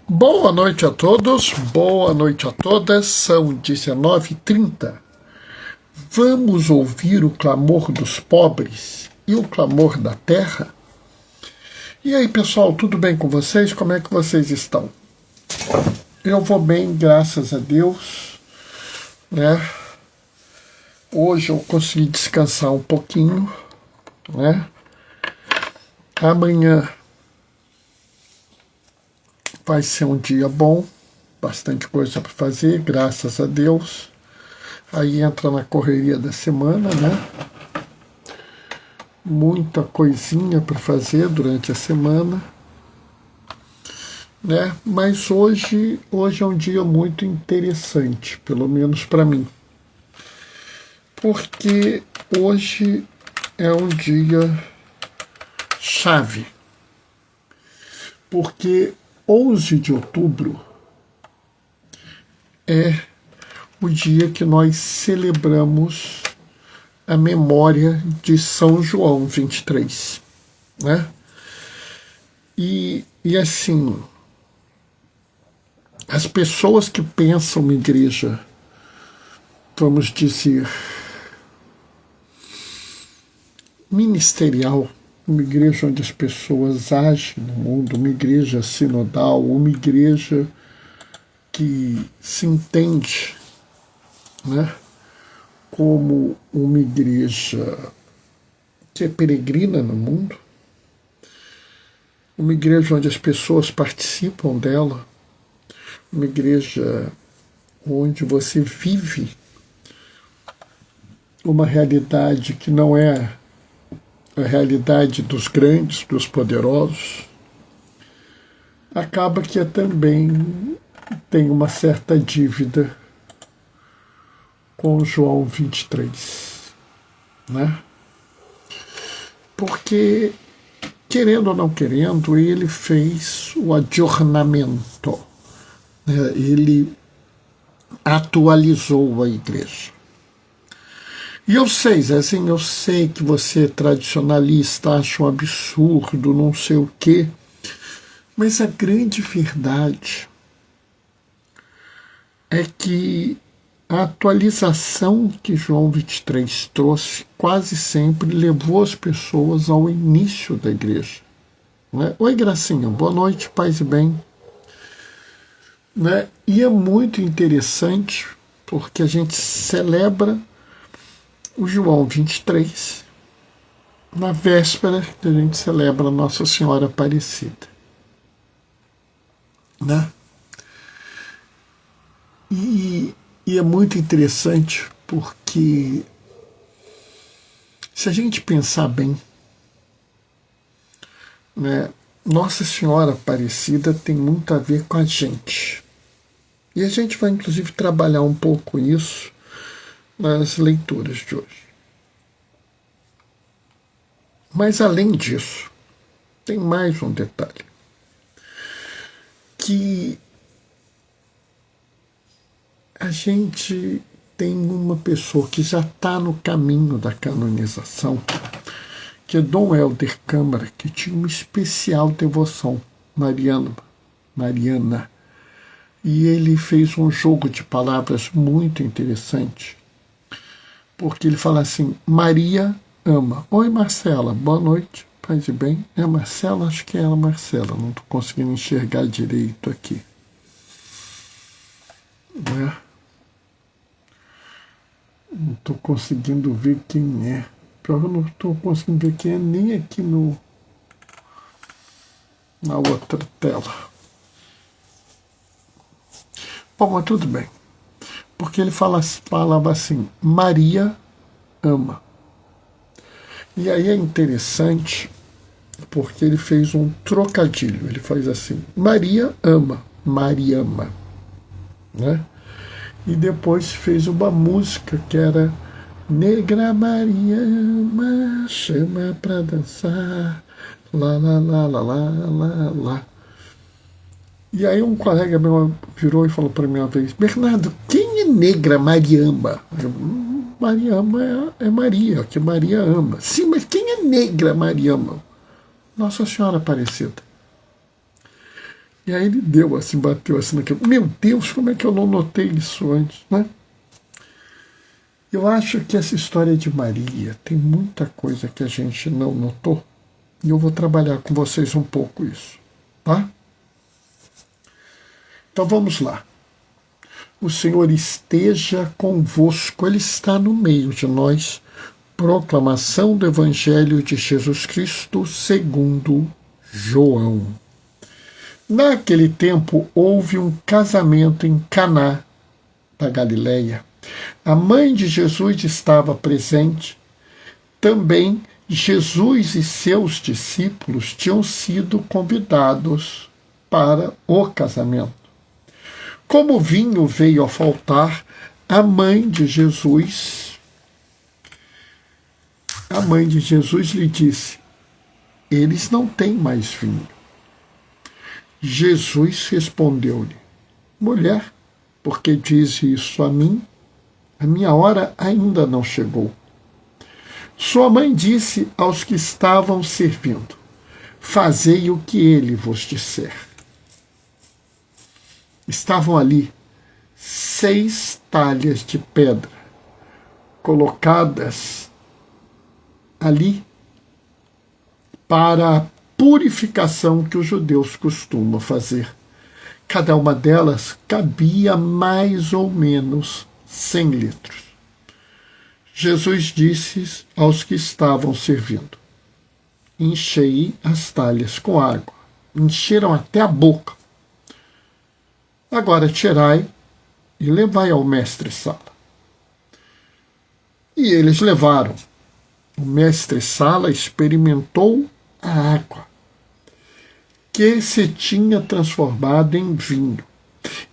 Boa noite a todos, boa noite a todas, são 19h30. Vamos ouvir o clamor dos pobres e o clamor da terra? E aí, pessoal, tudo bem com vocês? Como é que vocês estão? Eu vou bem, graças a Deus, né? Hoje eu consegui descansar um pouquinho, né? Amanhã vai ser um dia bom, bastante coisa para fazer, graças a Deus. Aí entra na correria da semana, né? Muita coisinha para fazer durante a semana, né? Mas hoje é um dia muito interessante, pelo menos para mim. Porque hoje é um dia chave. Porque 11 de outubro é o dia que nós celebramos a memória de São João 23, né? E assim, as pessoas que pensam uma igreja, vamos dizer, ministerial, uma igreja onde as pessoas agem no mundo, uma igreja sinodal, uma igreja que se entende, né, como uma igreja que é peregrina no mundo, uma igreja onde as pessoas participam dela, uma igreja onde você vive uma realidade que não é a realidade dos grandes, dos poderosos, acaba que também tem uma certa dívida com João 23, né? Porque, querendo ou não querendo, ele fez o adornamento, né? Ele atualizou a igreja. E eu sei, Zezinho, eu sei que você é tradicionalista, acha um absurdo, não sei o quê, mas a grande verdade é que a atualização que João 23 trouxe quase sempre levou as pessoas ao início da igreja, né? Oi, Gracinha, boa noite, paz e bem. Né? E é muito interessante porque a gente celebra o João 23 na véspera que a gente celebra Nossa Senhora Aparecida, né? E é muito interessante porque, se a gente pensar bem, né, Nossa Senhora Aparecida tem muito a ver com a gente. E a gente vai, inclusive, trabalhar um pouco isso nas leituras de hoje. Mas, além disso, tem mais um detalhe. Que a gente tem uma pessoa que já está no caminho da canonização, que é Dom Helder Câmara, que tinha uma especial devoção mariana. E ele fez um jogo de palavras muito interessante, porque ele fala assim: Maria ama. Oi, Marcela, boa noite, paz e bem. É a Marcela? Acho que é ela, Marcela, não estou conseguindo enxergar direito aqui. Né? Não estou conseguindo ver quem é. Eu não estou conseguindo ver quem é nem aqui na outra tela. Bom, mas tudo bem. Porque ele falava assim: Maria ama. E aí é interessante porque ele fez um trocadilho. Ele faz assim: Maria ama, Mariama, né? E depois fez uma música que era Negra Maria ama, chama pra dançar, lá, lá, lá, lá, lá, lá, lá. E aí um colega meu virou e falou para mim uma vez: Bernardo, quem é Negra Mariama? Mariama é Maria, que Maria ama. Sim, mas quem é Negra Mariama? Nossa Senhora Aparecida. E aí ele deu assim, bateu assim naquilo. Meu Deus, como é que eu não notei isso antes, né? Eu acho que essa história de Maria tem muita coisa que a gente não notou. E eu vou trabalhar com vocês um pouco isso, tá? Então vamos lá. O Senhor esteja convosco, Ele está no meio de nós. Proclamação do Evangelho de Jesus Cristo segundo João. Naquele tempo houve um casamento em Caná da Galileia. A mãe de Jesus estava presente. Também Jesus e seus discípulos tinham sido convidados para o casamento. Como o vinho veio a faltar, a mãe de Jesus lhe disse: eles não têm mais vinho. Jesus respondeu-lhe: mulher, por que diz isso a mim? A minha hora ainda não chegou. Sua mãe disse aos que estavam servindo: fazei o que ele vos disser. Estavam ali 6 talhas de pedra, colocadas ali para a purificação que os judeus costumam fazer. Cada uma delas cabia mais ou menos 100 litros. Jesus disse aos que estavam servindo: enchei as talhas com água. Encheram até a boca. Agora tirai e levai ao mestre-sala. E eles levaram. O mestre-sala experimentou a água, que se tinha transformado em vinho.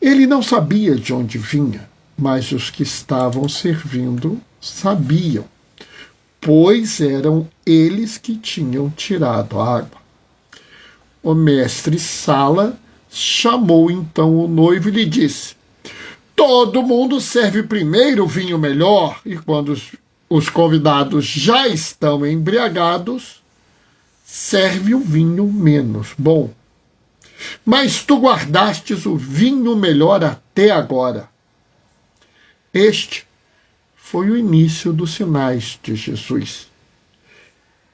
Ele não sabia de onde vinha, mas os que estavam servindo sabiam, pois eram eles que tinham tirado a água. O mestre-sala chamou então o noivo e lhe disse: todo mundo serve primeiro o vinho melhor, e quando os convidados já estão embriagados, serve o vinho menos bom. Mas tu guardastes o vinho melhor até agora. Este foi o início dos sinais de Jesus.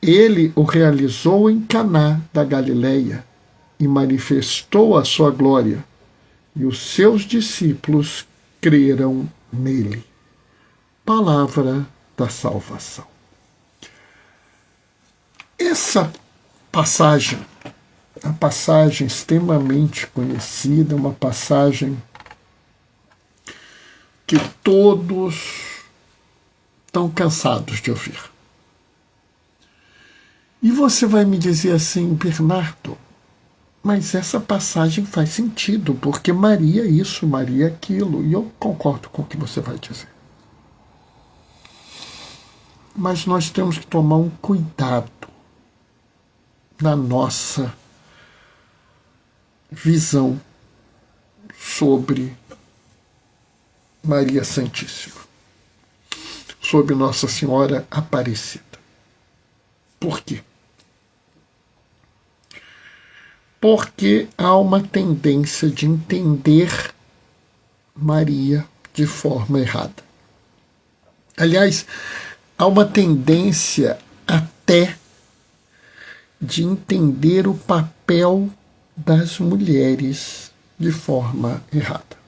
Ele o realizou em Caná da Galileia e manifestou a sua glória, e os seus discípulos creram nele. Palavra da salvação. Essa passagem, uma passagem extremamente conhecida, uma passagem que todos estão cansados de ouvir. E você vai me dizer assim: Bernardo, mas essa passagem faz sentido, porque Maria isso, Maria aquilo, e eu concordo com o que você vai dizer. Mas nós temos que tomar um cuidado na nossa visão sobre Maria Santíssima, sobre Nossa Senhora Aparecida. Por quê? Porque há uma tendência de entender Maria de forma errada. Aliás, há uma tendência até de entender o papel das mulheres de forma errada.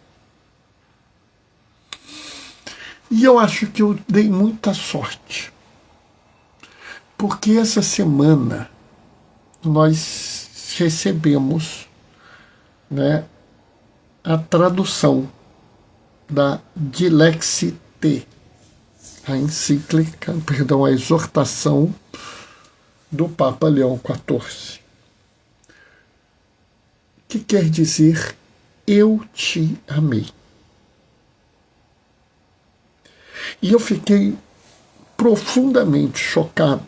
E eu acho que eu dei muita sorte, porque essa semana nós recebemos, né, a tradução da Dilexite, a encíclica, a exortação do Papa Leão XIV, que quer dizer: eu te amei. E eu fiquei profundamente chocado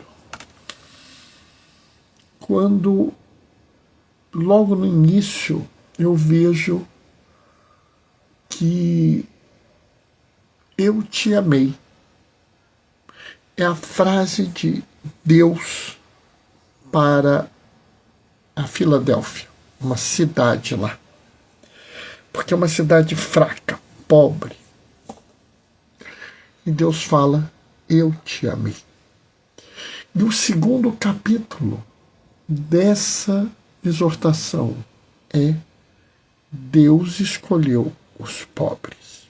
quando, logo no início, eu vejo que eu te amei é a frase de Deus para a Filadélfia, uma cidade lá. Porque é uma cidade fraca, pobre. E Deus fala, eu te amei. E o segundo capítulo dessa exortação é Deus escolheu os pobres.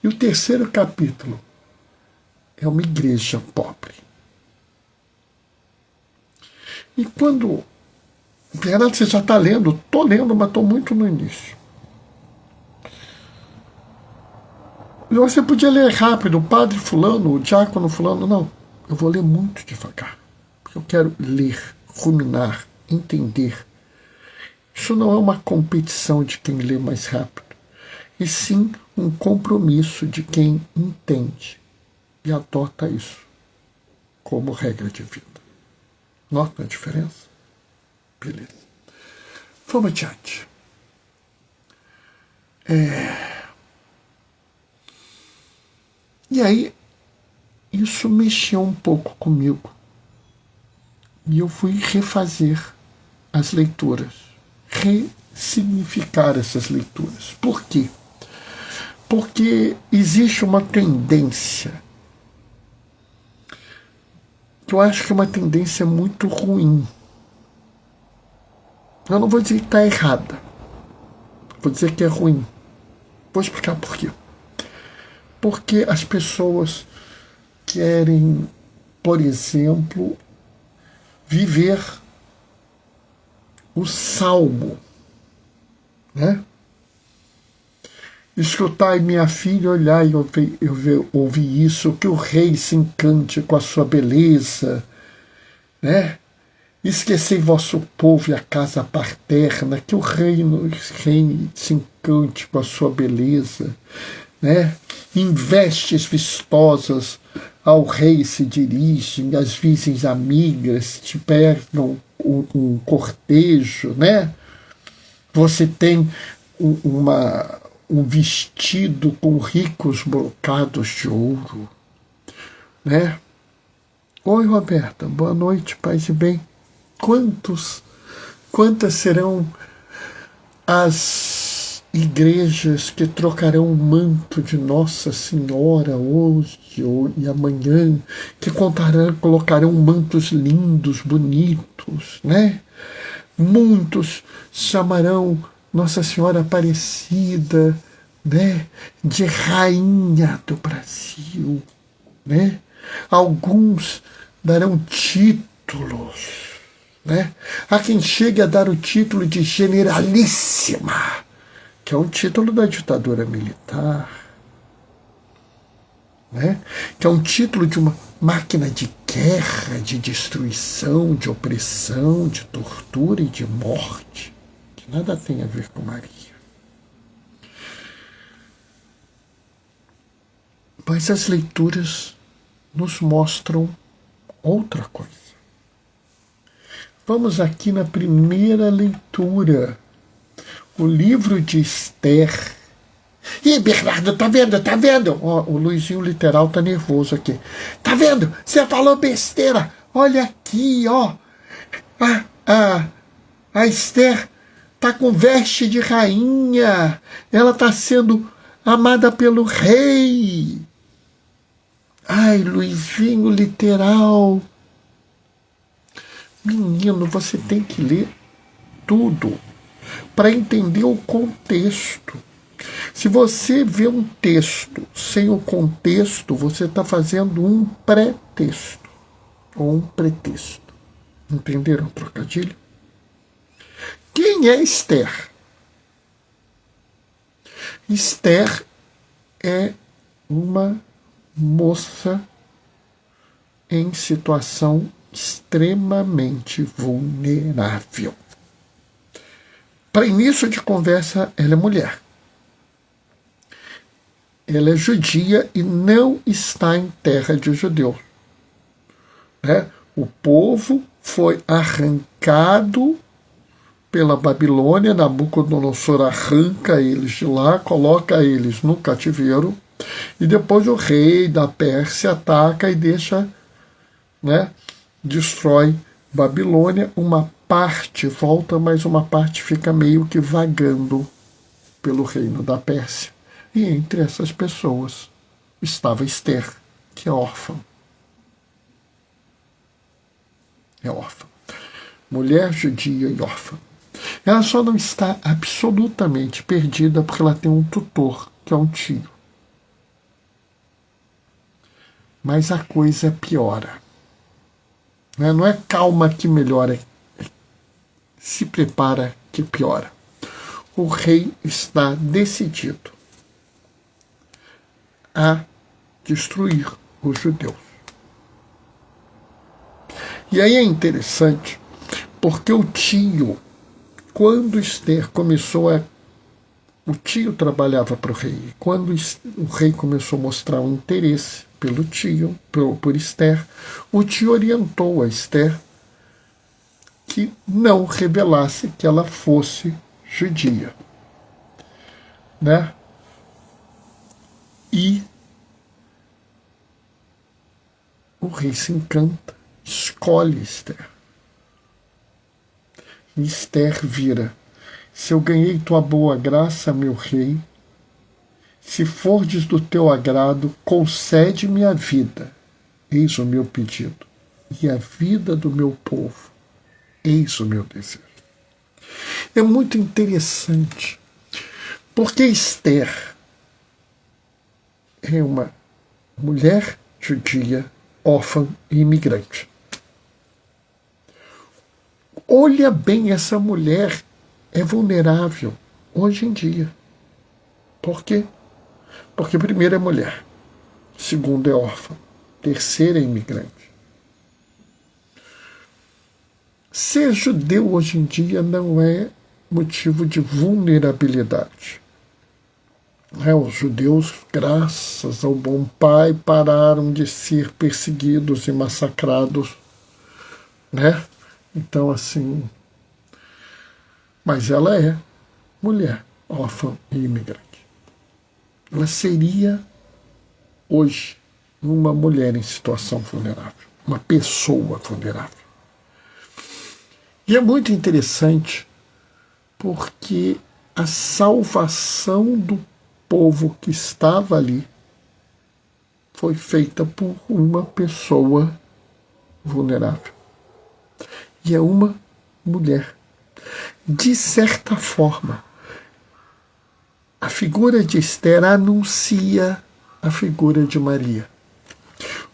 E o terceiro capítulo é uma igreja pobre. E quando... Renato, você já está lendo? Estou lendo, mas estou muito no início. Você podia ler rápido, o padre fulano, o diácono fulano. Não, eu vou ler muito devagar. Porque eu quero ler, ruminar, entender. Isso não é uma competição de quem lê mais rápido, e sim um compromisso de quem entende e adota isso como regra de vida. Nota a diferença? Beleza. Vamos adiante. E aí, isso mexeu um pouco comigo. E eu fui refazer as leituras, ressignificar essas leituras. Por quê? Porque existe uma tendência, que eu acho que é uma tendência muito ruim. Eu não vou dizer que está errada, vou dizer que é ruim. Vou explicar por quê. Porque as pessoas querem, por exemplo, viver o salmo, né? Escutai, minha filha, olhai e ouvi isso, que o rei se encante com a sua beleza, né? Esquecei vosso povo e a casa paterna, que o reino se encante com a sua beleza, né? Em vestes vistosas ao rei se dirigem, as virgens amigas te pegam um cortejo, né? Você tem um vestido com ricos brocados de ouro, né? Oi, Roberta, boa noite, paz e bem. Quantas serão as igrejas que trocarão o manto de Nossa Senhora hoje e amanhã, que colocarão mantos lindos, bonitos, né? Muitos chamarão Nossa Senhora Aparecida, né, de Rainha do Brasil, né? Alguns darão títulos, né? Há quem chegue a dar o título de Generalíssima, que é um título da ditadura militar, né? Que é um título de uma máquina de guerra, de destruição, de opressão, de tortura e de morte, que nada tem a ver com Maria. Mas as leituras nos mostram outra coisa. Vamos aqui na primeira leitura, o livro de Esther. Ih, Bernardo, tá vendo? Tá vendo? Ó, o Luizinho literal tá nervoso aqui. Tá vendo? Você falou besteira. Olha aqui, ó. A Esther tá com veste de rainha. Ela tá sendo amada pelo rei. Ai, Luizinho literal. Menino, você tem que ler tudo para entender o contexto. Se você vê um texto sem o contexto, você está fazendo um pré-texto ou um pretexto. Entenderam o trocadilho? Quem é Esther? Esther é uma moça em situação extremamente vulnerável. Para início de conversa, ela é mulher. Ela é judia e não está em terra de judeus, né? O povo foi arrancado pela Babilônia, Nabucodonosor arranca eles de lá, coloca eles no cativeiro, e depois o rei da Pérsia ataca e deixa, né, destrói Babilônia, uma parte volta, mas uma parte fica meio que vagando pelo reino da Pérsia. E entre essas pessoas estava Esther, que é órfã. É órfã. Mulher judia e órfã. Ela só não está absolutamente perdida porque ela tem um tutor, que é um tio. Mas a coisa piora. Não é calma que melhora, se prepara que piora. O rei está decidido a destruir os judeus. E aí é interessante, porque o tio, quando Esther começou a... O tio trabalhava para o rei. Quando o rei começou a mostrar um interesse pelo tio, por Esther, o tio orientou a Esther que não revelasse que ela fosse judia. Né? E o rei se encanta, escolhe Esther. E Esther vira: se eu ganhei tua boa graça, meu rei, se fordes do teu agrado, concede-me a vida, eis o meu pedido, e a vida do meu povo, eis o meu desejo. É muito interessante, porque Esther é uma mulher judia, órfã e imigrante. Olha bem, essa mulher é vulnerável hoje em dia. Por quê? Porque primeiro é mulher, segundo é órfã, terceiro é imigrante. Ser judeu hoje em dia não é motivo de vulnerabilidade. Os judeus, graças ao bom Pai, pararam de ser perseguidos e massacrados, né? Então, assim... Mas ela é mulher, órfã e imigrante. Ela seria, hoje, uma mulher em situação vulnerável, uma pessoa vulnerável. E é muito interessante porque a salvação do povo que estava ali foi feita por uma pessoa vulnerável. E é uma mulher. De certa forma, a figura de Esther anuncia a figura de Maria.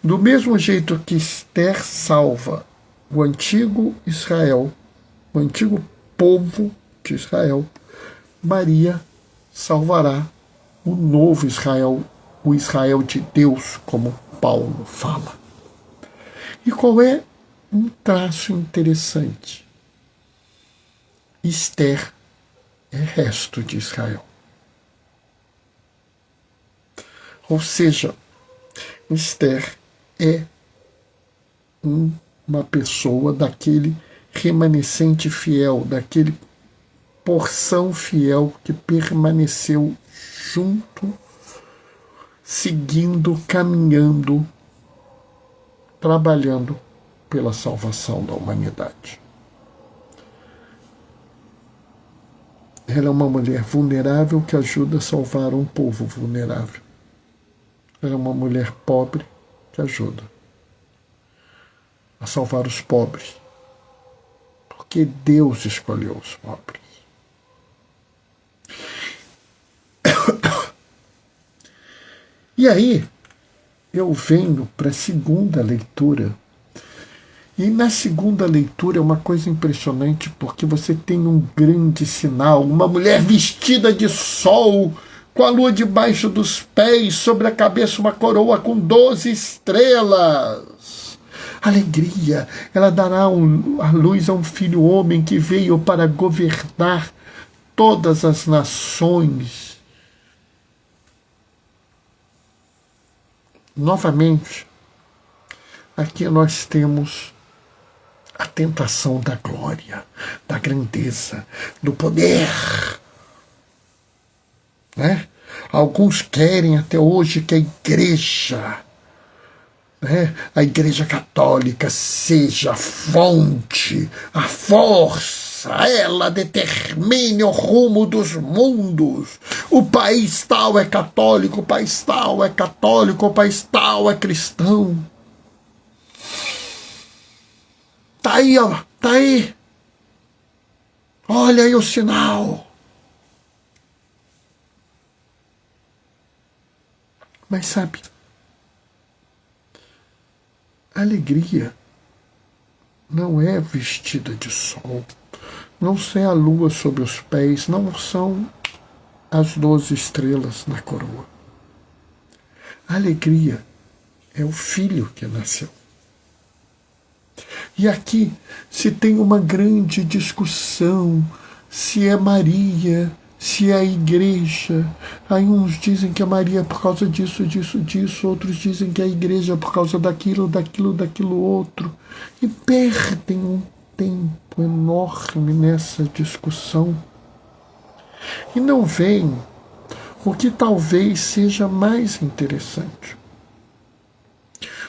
Do mesmo jeito que Esther salva o antigo Israel, o antigo povo de Israel, Maria salvará o novo Israel, o Israel de Deus, como Paulo fala. E qual é um traço interessante? Esther é resto de Israel. Ou seja, Esther é uma pessoa daquele remanescente fiel, daquele porção fiel que permaneceu junto, seguindo, caminhando, trabalhando pela salvação da humanidade. Ela é uma mulher vulnerável que ajuda a salvar um povo vulnerável. Ela é uma mulher pobre que ajuda a salvar os pobres. Porque Deus escolheu os pobres. E aí, eu venho para a segunda leitura. E na segunda leitura é uma coisa impressionante, porque você tem um grande sinal, uma mulher vestida de sol, com a lua debaixo dos pés, sobre a cabeça uma coroa com 12 estrelas. Alegria, ela dará a luz a um filho homem que veio para governar todas as nações. Novamente, aqui nós temos a tentação da glória, da grandeza, do poder. Né? Alguns querem até hoje que a igreja, né? A Igreja Católica seja a fonte, a força, ela determine o rumo dos mundos. O país tal é católico, o país tal é católico, o país tal é cristão. Tá aí, ó, tá aí. Olha aí o sinal. Mas sabe, a alegria não é vestida de sol, não é a lua sobre os pés, não são as 12 estrelas na coroa. A alegria é o filho que nasceu. E aqui se tem uma grande discussão se é Maria, se é a igreja. Aí uns dizem que é Maria por causa disso, disso, disso, outros dizem que é a igreja por causa daquilo, daquilo, daquilo outro. E perdem um tempo enorme nessa discussão. E não veem o que talvez seja mais interessante.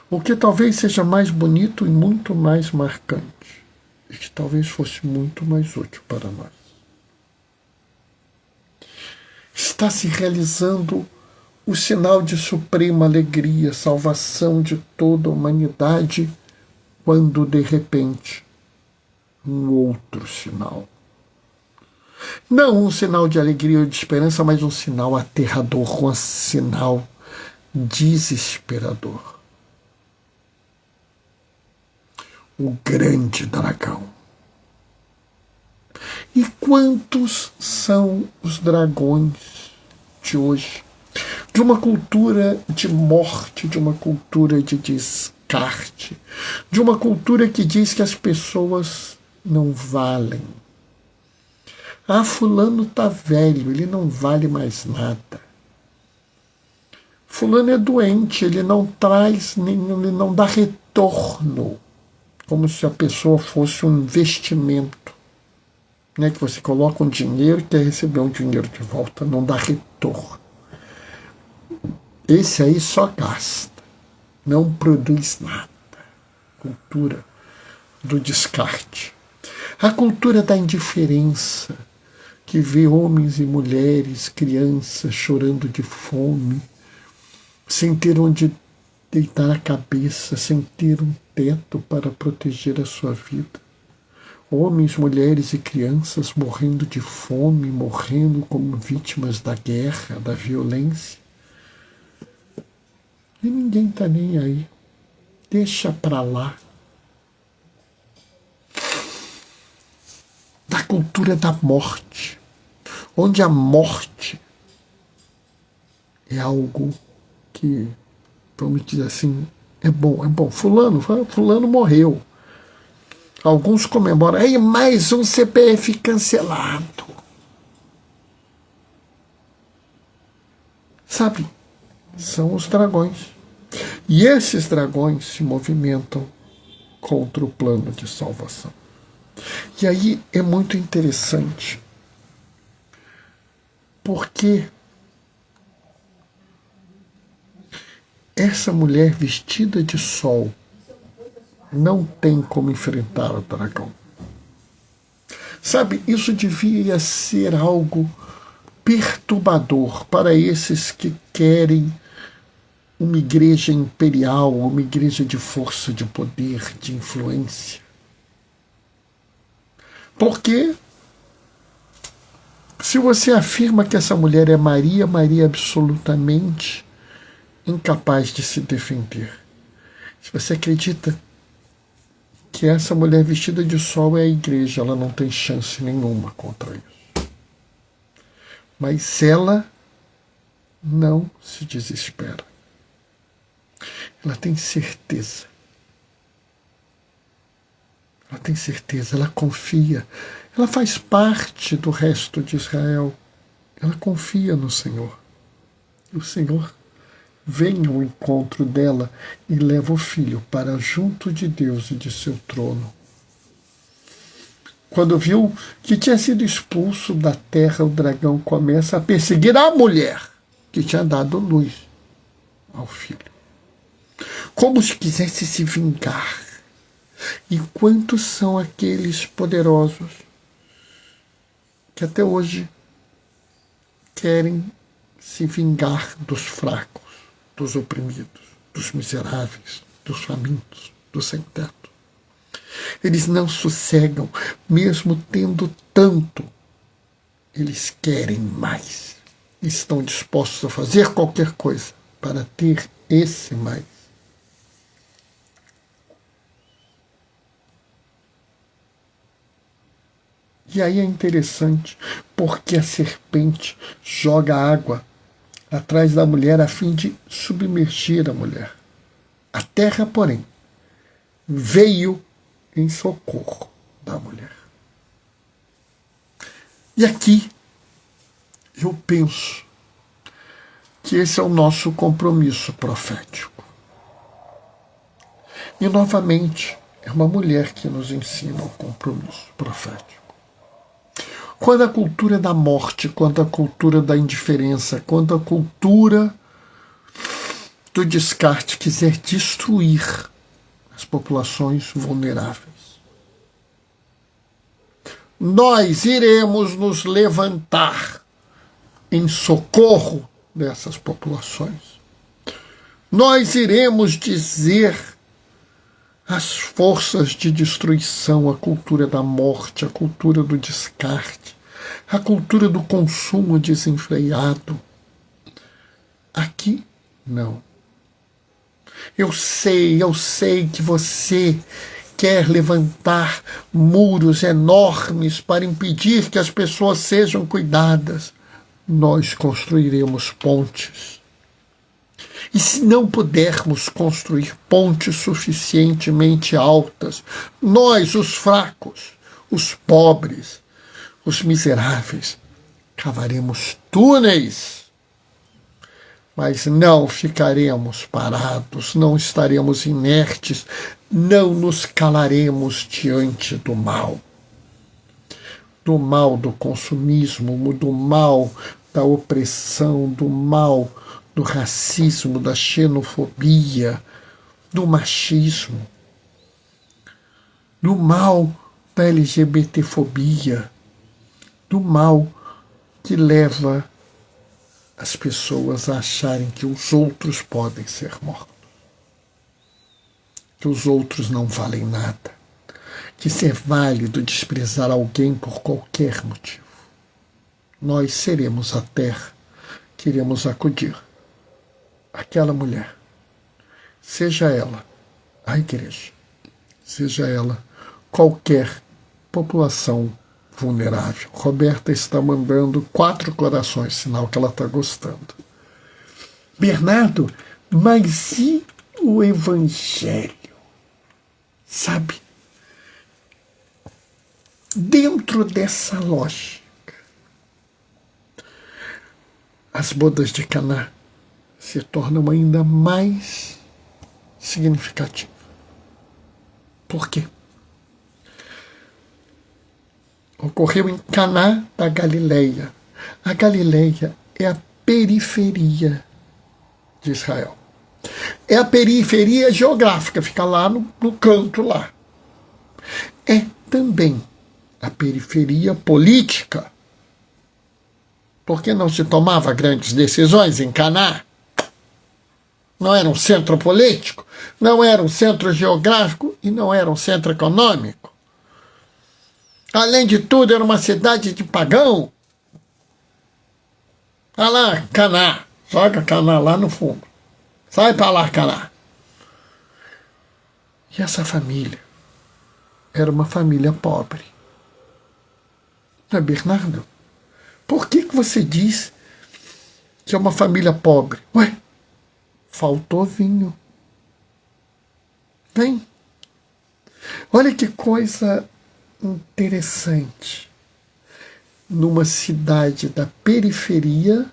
O que talvez seja mais bonito e muito mais marcante. E que talvez fosse muito mais útil para nós. Está se realizando o sinal de suprema alegria, salvação de toda a humanidade, quando de repente um outro sinal. Não um sinal de alegria ou de esperança, mas um sinal aterrador, um sinal desesperador. O grande dragão. E quantos são os dragões de hoje? De uma cultura de morte, de uma cultura de descarte, de uma cultura que diz que as pessoas não valem. Ah, fulano tá velho, ele não vale mais nada. Fulano é doente, ele não traz, ele não dá retorno. Como se a pessoa fosse um investimento, né? Que você coloca um dinheiro e quer receber um dinheiro de volta, não dá retorno. Esse aí só gasta, não produz nada. Cultura do descarte. A cultura da indiferença, que vê homens e mulheres, crianças chorando de fome, sem ter onde deitar a cabeça, sem ter um teto para proteger a sua vida. Homens, mulheres e crianças morrendo de fome, morrendo como vítimas da guerra, da violência. E ninguém está nem aí. Deixa para lá. Da cultura da morte, onde a morte é algo que, vamos dizer assim, é bom, é bom. Fulano morreu. Alguns comemoram, aí mais um CPF cancelado. Sabe, são os dragões. E esses dragões se movimentam contra o plano de salvação. E aí é muito interessante, porque essa mulher vestida de sol não tem como enfrentar o dragão. Sabe, isso devia ser algo perturbador para esses que querem uma igreja imperial, uma igreja de força, de poder, de influência. Porque se você afirma que essa mulher é Maria, Maria é absolutamente incapaz de se defender. Se você acredita que essa mulher vestida de sol é a igreja, ela não tem chance nenhuma contra isso. Mas ela não se desespera. Ela tem certeza. Ela tem certeza, ela confia. Ela faz parte do resto de Israel. Ela confia no Senhor. E o Senhor vem ao encontro dela e leva o filho para junto de Deus e de seu trono. Quando viu que tinha sido expulso da terra, o dragão começa a perseguir a mulher que tinha dado luz ao filho. como se quisesse se vingar. E quantos são aqueles poderosos que até hoje querem se vingar dos fracos, dos oprimidos, dos miseráveis, dos famintos, dos sem-teto. Eles não sossegam, mesmo tendo tanto, eles querem mais. Estão dispostos a fazer qualquer coisa para ter esse mais. E aí é interessante, porque a serpente joga água atrás da mulher a fim de submergir a mulher. A terra, porém, veio em socorro da mulher. E aqui eu penso que esse é o nosso compromisso profético. E, novamente, é uma mulher que nos ensina o compromisso profético. Quando a cultura da morte, quando a cultura da indiferença, quando a cultura do descarte quiser destruir as populações vulneráveis, nós iremos nos levantar em socorro dessas populações. Nós iremos dizer às forças de destruição, a cultura da morte, a cultura do descarte, a cultura do consumo desenfreado. Aqui, não. Eu sei que você quer levantar muros enormes para impedir que as pessoas sejam cuidadas. Nós construiremos pontes. E se não pudermos construir pontes suficientemente altas, nós, os fracos, os pobres, os miseráveis, cavaremos túneis. Mas não ficaremos parados, não estaremos inertes, não nos calaremos diante do mal. Do mal do consumismo, do mal da opressão, do mal do racismo, da xenofobia, do machismo, do mal da LGBTfobia, do mal que leva as pessoas a acharem que os outros podem ser mortos, que os outros não valem nada, que ser válido desprezar alguém por qualquer motivo. Nós seremos a terra que iremos acudir aquela mulher, seja ela a igreja, seja ela qualquer população vulnerável. Roberta está mandando 4 corações, sinal que ela está gostando. Bernardo, mas e o evangelho? Sabe? Dentro dessa lógica, as bodas de Caná se tornam ainda mais significativas. Por quê? Ocorreu em Caná da Galileia. A Galileia é a periferia de Israel. É a periferia geográfica, fica lá no canto lá. É também a periferia política. Porque não se tomava grandes decisões em Caná? Não era um centro político, não era um centro geográfico e não era um centro econômico. Além de tudo, era uma cidade de pagão. Olha lá, Caná. Joga Caná lá no fundo. Sai para lá, Caná. E essa família era uma família pobre. Não é, Bernardo? Por que você diz que é uma família pobre? Ué, faltou vinho. Vem. Olha que coisa interessante. Numa cidade da periferia,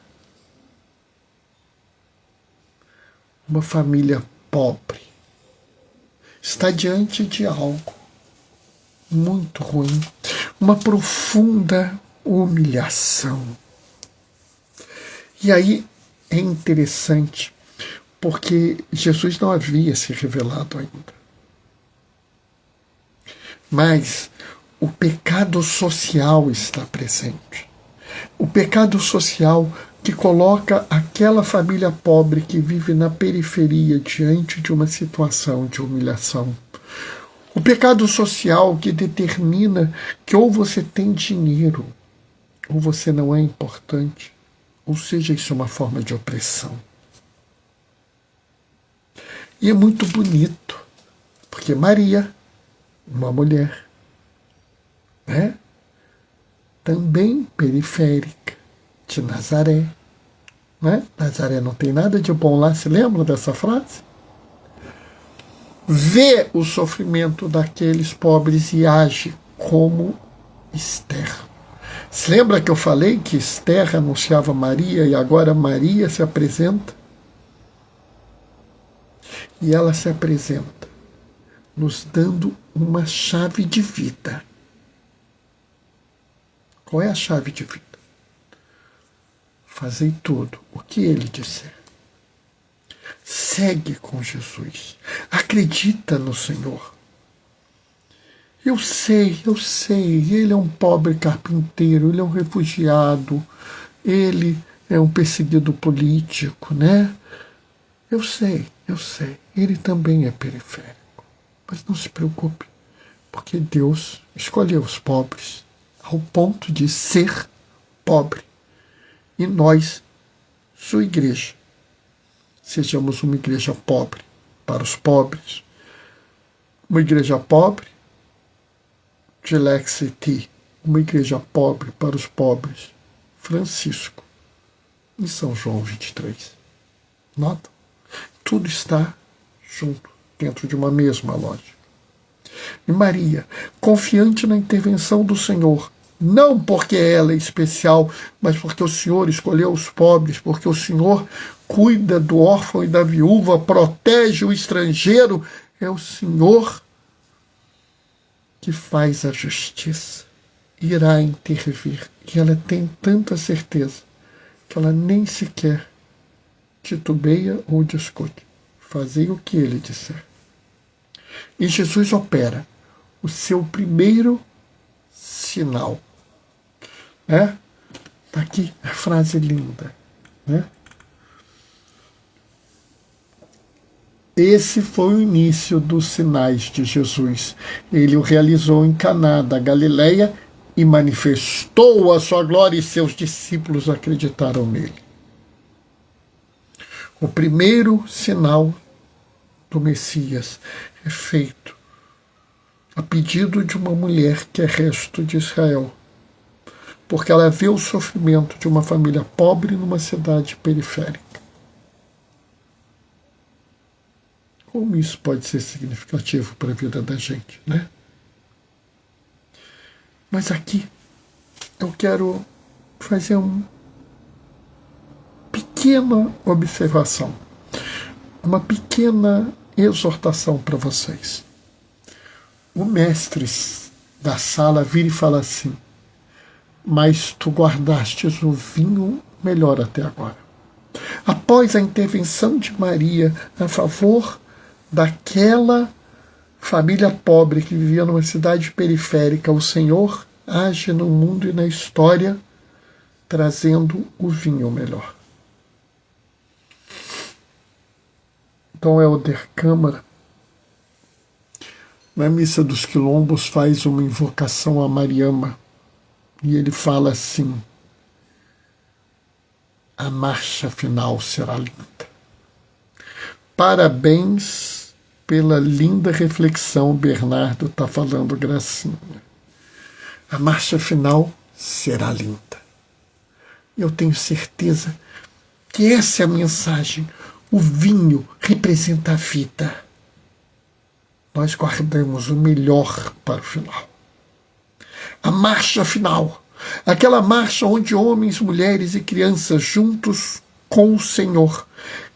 uma família pobre está diante de algo muito ruim, uma profunda humilhação. E aí é interessante, porque Jesus não havia se revelado ainda. Mas o pecado social está presente. O pecado social que coloca aquela família pobre que vive na periferia diante de uma situação de humilhação. O pecado social que determina que ou você tem dinheiro ou você não é importante, ou seja, isso é uma forma de opressão. E é muito bonito, porque Maria, uma mulher, né, também periférica, de Nazaré. Né? Nazaré não tem nada de bom lá, se lembra dessa frase? Vê o sofrimento daqueles pobres e age como Esther. Se lembra que eu falei que Esther anunciava Maria e agora Maria se apresenta? E ela se apresenta nos dando uma chave de vida. Qual é a chave de vida? Fazei tudo o que ele disser. Segue com Jesus. Acredita no Senhor. Eu sei, ele é um pobre carpinteiro, ele é um refugiado, ele é um perseguido político, né? Eu sei, ele também é periférico. Mas não se preocupe, porque Deus escolheu os pobres ao ponto de ser pobre. E nós, sua igreja, sejamos uma igreja pobre para os pobres, uma igreja pobre de Lexity, uma igreja pobre para os pobres, Francisco, em São João 23. Nota? Tudo está junto, dentro de uma mesma lógica. E Maria, confiante na intervenção do Senhor, não porque ela é especial, mas porque o Senhor escolheu os pobres, porque o Senhor cuida do órfão e da viúva, protege o estrangeiro, é o Senhor que faz a justiça, irá intervir. E ela tem tanta certeza que ela nem sequer titubeia ou discute. Fazei o que ele disser. E Jesus opera o seu primeiro sinal. Está aqui a frase linda. Né? Esse foi o início dos sinais de Jesus. Ele o realizou em Caná da Galileia e manifestou a sua glória e seus discípulos acreditaram nele. O primeiro sinal do Messias é feito a pedido de uma mulher que é resto de Israel, porque ela vê o sofrimento de uma família pobre numa cidade periférica. Como isso pode ser significativo para a vida da gente, né? Mas aqui eu quero fazer uma pequena observação, uma pequena exortação para vocês. O mestre da sala vira e fala assim: mas tu guardastes o vinho melhor até agora. Após a intervenção de Maria a favor daquela família pobre que vivia numa cidade periférica, o Senhor age no mundo e na história trazendo o vinho melhor. Dom Helder Câmara, na Missa dos Quilombos, faz uma invocação a Mariama e ele fala assim: a marcha final será linda. Parabéns pela linda reflexão, Bernardo está falando gracinha. A marcha final será linda. Eu tenho certeza que essa é a mensagem. O vinho representa a vida. Nós guardamos o melhor para o final. A marcha final, aquela marcha onde homens, mulheres e crianças juntos com o Senhor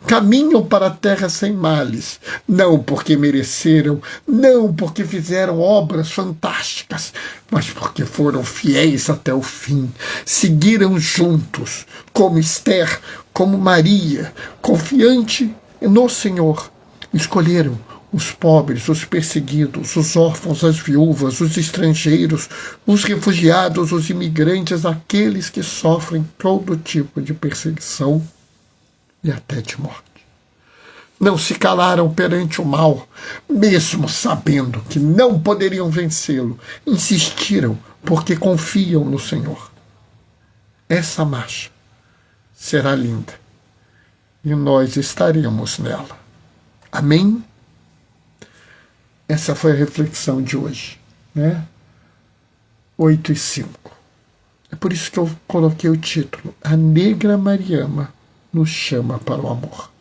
caminham para a terra sem males, não porque mereceram, não porque fizeram obras fantásticas, mas porque foram fiéis até o fim, seguiram juntos, como Esther, como Maria, confiante no Senhor escolheram os pobres, os perseguidos, os órfãos, as viúvas, os estrangeiros, os refugiados, os imigrantes, aqueles que sofrem todo tipo de perseguição e até de morte. Não se calaram perante o mal, mesmo sabendo que não poderiam vencê-lo. Insistiram porque confiam no Senhor. Essa marcha será linda e nós estaremos nela. Amém? Essa foi a reflexão de hoje, né? 8:05. É por isso que eu coloquei o título: A Negra Mariama nos chama para o amor.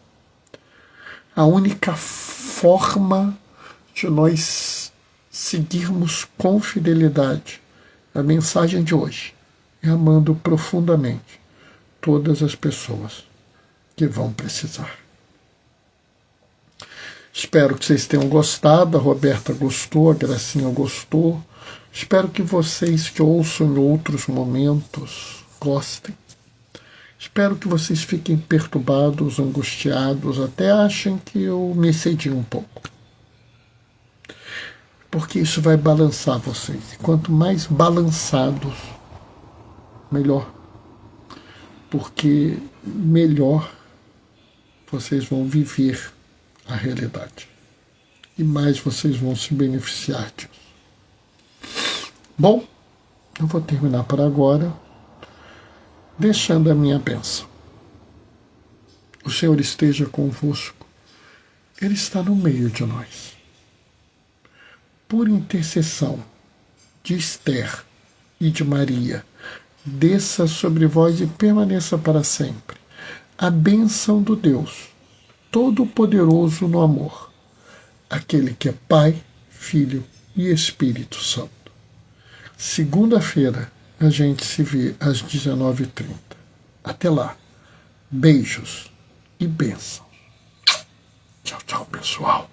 A única forma de nós seguirmos com fidelidade a mensagem de hoje é amando profundamente todas as pessoas que vão precisar. Espero que vocês tenham gostado. A Roberta gostou, a Gracinha gostou. Espero que vocês que ouçam em outros momentos gostem. Espero que vocês fiquem perturbados, angustiados, até achem que eu me excedi um pouco. Porque isso vai balançar vocês. E quanto mais balançados, melhor. Porque melhor vocês vão viver a realidade. E mais vocês vão se beneficiar disso. Bom, eu vou terminar por agora, deixando a minha bênção. O Senhor esteja convosco. Ele está no meio de nós. Por intercessão de Esther e de Maria, desça sobre vós e permaneça para sempre a bênção do Deus Todo-Poderoso no amor, aquele que é Pai, Filho e Espírito Santo. Segunda-feira a gente se vê às 19h30. Até lá. Beijos e bênçãos. Tchau, tchau, pessoal.